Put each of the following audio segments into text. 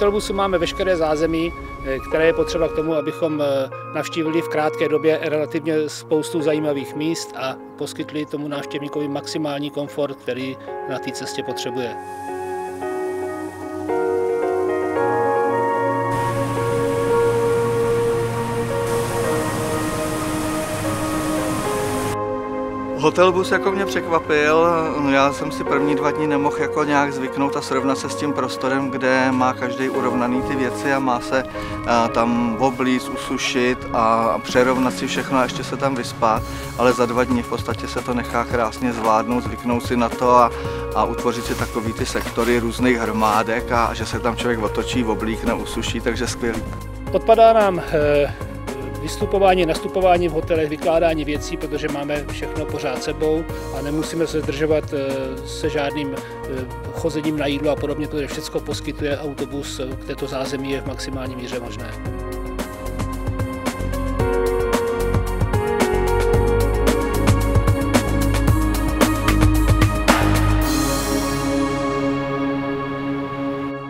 hotelbusu máme veškeré zázemí, které je potřeba k tomu, abychom navštívili v krátké době relativně spoustu zajímavých míst a poskytli tomu návštěvníkovi maximální komfort, který na té cestě potřebuje. Hotelbus jako mě překvapil, já jsem si první 2 dny nemohl jako nějak zvyknout a srovnat se s tím prostorem, kde má každý urovnaný ty věci a má se tam oblíct, usušit a přerovnat si všechno a ještě se tam vyspat, ale za 2 dny v podstatě se to nechá krásně zvládnout, zvyknout si na to a utvořit si takový ty sektory různých hromádek a že se tam člověk otočí, oblíkne, usuší, takže skvělý. Odpadá nám vystupování, nastupování v hotelech, vykládání věcí, protože máme všechno pořád sebou a nemusíme se zdržovat se žádným chozením na jídlo a podobně, protože všechno poskytuje autobus, kde to zázemí je v maximální míře možné.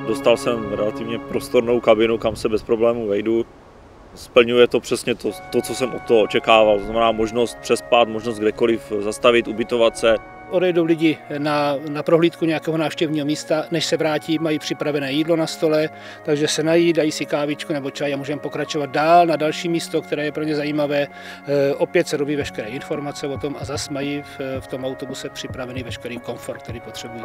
Dostal jsem relativně prostornou kabinu, kam se bez problémů vejdu. Splňuje to přesně to, co jsem od toho očekával. To znamená možnost přespat, možnost kdekoliv zastavit, ubytovat se. Odejdou lidi na prohlídku nějakého návštěvního místa, než se vrátí, mají připravené jídlo na stole, takže se nají, dají si kávičku nebo čaj a můžeme pokračovat dál na další místo, které je pro ně zajímavé. Opět se dobí veškeré informace o tom a zas mají v tom autobuse připravený veškerý komfort, který potřebují.